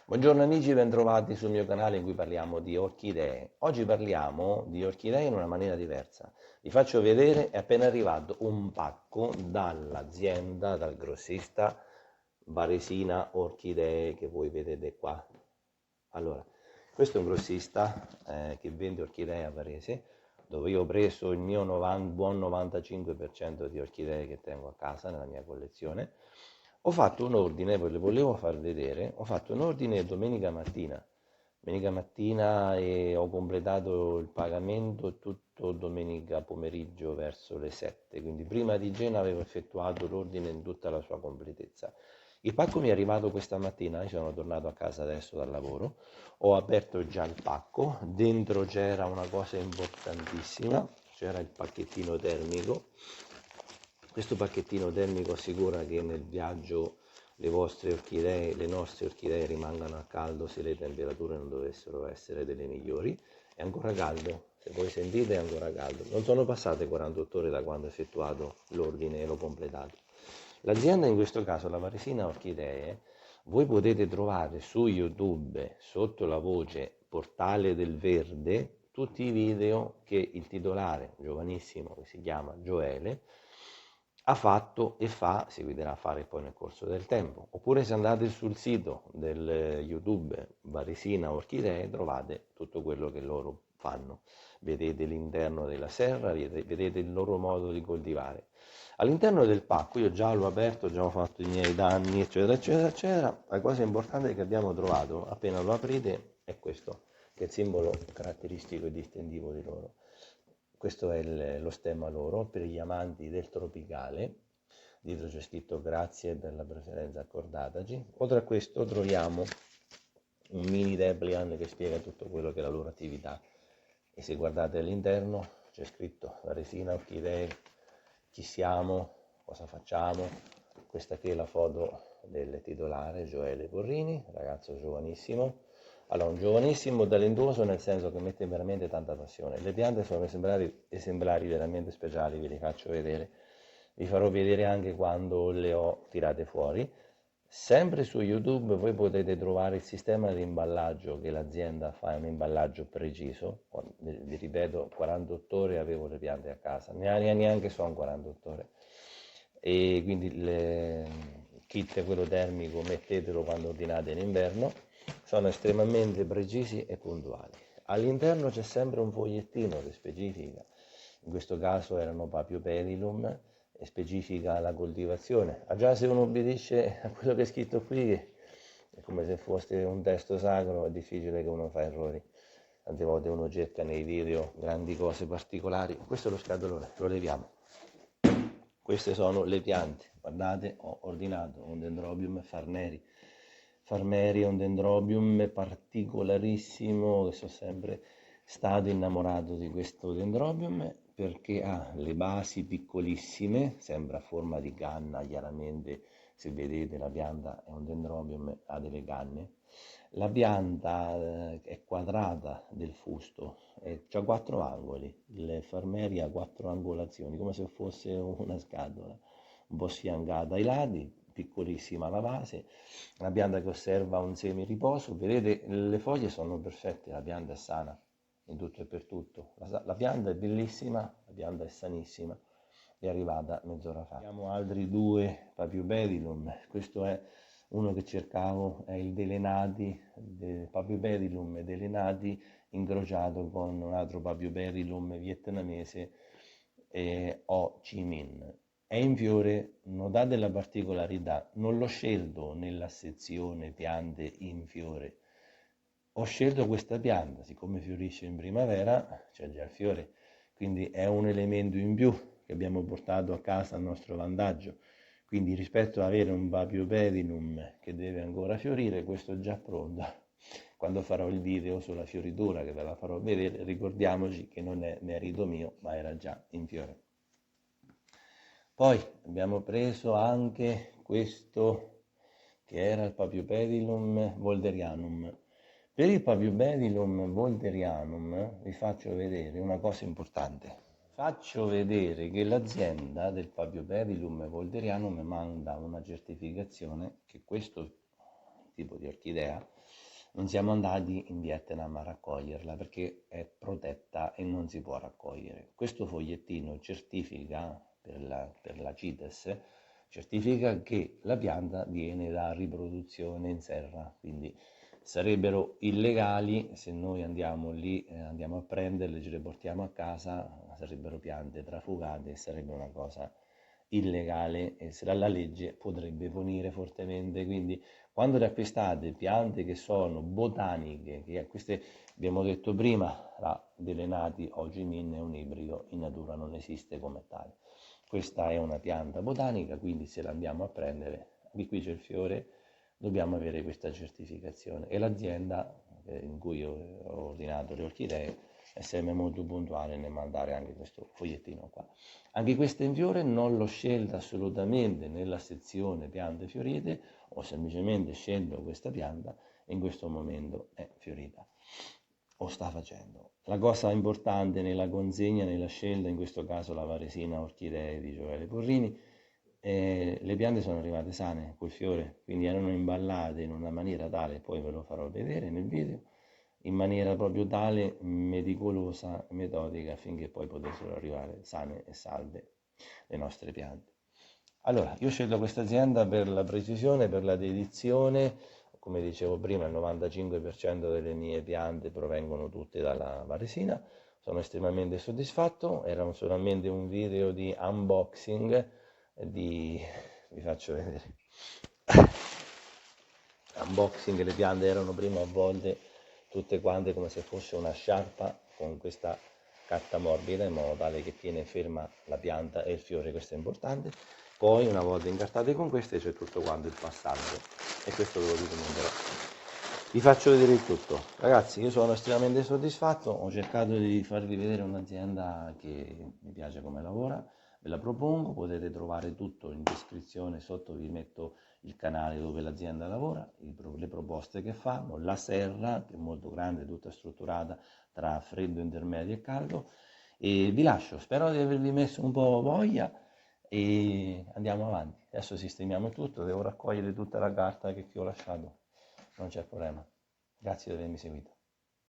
Buongiorno amici, bentrovati sul mio canale in cui parliamo di orchidee. Oggi parliamo di orchidee in una maniera diversa. Vi faccio vedere, è appena arrivato un pacco dall'azienda, dal grossista Varesina Orchidee che voi vedete qua. Allora, questo è un grossista che vende orchidee a Varese, dove io ho preso il mio buon 95% di orchidee che tengo a casa nella mia collezione. Ho fatto un ordine, ve le volevo far vedere, ho fatto un ordine domenica mattina e ho completato il pagamento tutto domenica pomeriggio verso le 7, quindi prima di cena avevo effettuato l'ordine in tutta la sua completezza. Il pacco mi è arrivato questa mattina, io sono tornato a casa adesso dal lavoro, ho aperto già il pacco, dentro c'era una cosa importantissima, c'era il pacchettino termico. Questo pacchettino termico assicura che nel viaggio le vostre orchidee, le nostre orchidee rimangano a caldo se le temperature non dovessero essere delle migliori. È ancora caldo, se voi sentite è ancora caldo. Non sono passate 48 ore da quando ho effettuato l'ordine e l'ho completato. L'azienda in questo caso, la Varesina Orchidee, voi potete trovare su YouTube sotto la voce Portale del Verde tutti i video che il titolare giovanissimo che si chiama Gioele ha fatto e fa, seguirà a fare poi nel corso del tempo. Oppure se andate sul sito del YouTube Varesina Orchidee trovate tutto quello che loro fanno. Vedete l'interno della serra, vedete il loro modo di coltivare. All'interno del pacco, io già l'ho aperto, già ho fatto i miei danni, eccetera, eccetera, eccetera. La cosa importante che abbiamo trovato, appena lo aprite, è questo, che è il simbolo caratteristico e distintivo di loro. Questo è lo stemma loro per gli amanti del tropicale. Dietro c'è scritto grazie per la precedenza accordataci. Oltre a questo troviamo un mini Deplian che spiega tutto quello che è la loro attività. E se guardate all'interno c'è scritto la resina, orchidee, chi siamo, cosa facciamo. Questa qui è la foto del titolare Gioele Porrini, ragazzo giovanissimo. Allora, un giovanissimo talentuoso nel senso che mette veramente tanta passione. Le piante sono esemplari veramente speciali, ve li faccio vedere. Vi farò vedere anche quando le ho tirate fuori. Sempre su YouTube voi potete trovare il sistema di imballaggio che l'azienda fa, è un imballaggio preciso. Vi ripeto, 48 ore avevo le piante a casa, neanche sono 48 ore. E quindi il kit quello termico mettetelo quando ordinate in inverno, sono estremamente precisi e puntuali. All'interno c'è sempre un fogliettino che specifica, in questo caso erano Paphiopedilum, e specifica la coltivazione. Già se uno obbedisce a quello che è scritto qui, è come se fosse un testo sacro, è difficile che uno fa errori. Tante volte uno cerca nei video grandi cose particolari. Questo è lo scatolone, lo leviamo. Queste sono le piante. Guardate, ho ordinato un Dendrobium farneri. Farneri è un Dendrobium particolarissimo, che sono sempre stato innamorato di questo Dendrobium perché ha le basi piccolissime, sembra a forma di canna, chiaramente se vedete la pianta è un Dendrobium, ha delle canne. La pianta è quadrata del fusto, ha 4 angoli, il Farmeri ha 4 angolazioni, come se fosse una scatola, un po' sfiancata ai lati, piccolissima la base, una pianta che osserva un semiriposo, vedete le foglie sono perfette, la pianta è sana in tutto e per tutto, la pianta è bellissima, la pianta è sanissima, è arrivata mezz'ora fa. Abbiamo altri due Paphiopedilum, questo è uno che cercavo, è il Delenati, Paphiopedilum Delenati incrociato con un altro Paphiopedilum vietnamese, Ho Chi Minh. È in fiore, notate la particolarità, non l'ho scelto nella sezione piante in fiore, ho scelto questa pianta, siccome fiorisce in primavera, c'è già il fiore, quindi è un elemento in più che abbiamo portato a casa a nostro vantaggio. Quindi rispetto ad avere un Paphiopedilum che deve ancora fiorire, questo è già pronto. Quando farò il video sulla fioritura, che ve la farò vedere, ricordiamoci che non è merito mio, ma era già in fiore. Poi abbiamo preso anche questo che era il Paphiopedilum volderianum. Per il Paphiopedilum volderianum vi faccio vedere una cosa importante. Faccio vedere che l'azienda del Paphiopedilum volderianum manda una certificazione che questo tipo di orchidea, non siamo andati in Vietnam a raccoglierla perché è protetta e non si può raccogliere. Questo fogliettino certifica per la CITES, certifica che la pianta viene da riproduzione in serra, quindi sarebbero illegali se noi andiamo lì, andiamo a prenderle, ce le portiamo a casa, sarebbero piante trafugate e sarebbe una cosa illegale e la legge potrebbe punire fortemente. Quindi quando le acquistate piante che sono botaniche, che queste abbiamo detto prima, la Delenati Ogimin è un ibrido, in natura non esiste come tale. Questa è una pianta botanica, quindi se la andiamo a prendere, di qui c'è il fiore, dobbiamo avere questa certificazione e l'azienda in cui ho ordinato le orchidee è sempre molto puntuale nel mandare anche questo fogliettino qua. Anche questa in fiore non l'ho scelta assolutamente nella sezione piante fiorite, ho semplicemente scelto questa pianta e in questo momento è fiorita o sta facendo. La cosa importante nella consegna, nella scelta, in questo caso la Varesina Orchidee di Gioele Porrini, le piante sono arrivate sane col fiore, quindi erano imballate in una maniera tale, poi ve lo farò vedere nel video, in maniera proprio tale, meticolosa, metodica, affinché poi potessero arrivare sane e salve le nostre piante. Allora, io scelgo questa azienda per la precisione, per la dedizione, come dicevo prima, il 95% delle mie piante provengono tutte dalla Varesina, sono estremamente soddisfatto, era solamente un video di unboxing, vi faccio vedere, unboxing, le piante erano prima avvolte tutte quante come se fosse una sciarpa con questa carta morbida in modo tale che tiene ferma la pianta e il fiore, questo è importante. Poi una volta incartate con queste c'è tutto quanto il passaggio e questo ve lo ricomanderò. Vi faccio vedere il tutto. Ragazzi, io sono estremamente soddisfatto, ho cercato di farvi vedere un'azienda che mi piace come lavora, ve la propongo, potete trovare tutto in descrizione, sotto vi metto il canale dove l'azienda lavora, le proposte che fanno, la serra che è molto grande, tutta strutturata tra freddo, intermedio e caldo, e vi lascio, spero di avervi messo un po' voglia e andiamo avanti. Adesso sistemiamo tutto, devo raccogliere tutta la carta che vi ho lasciato, non c'è problema. Grazie di avermi seguito.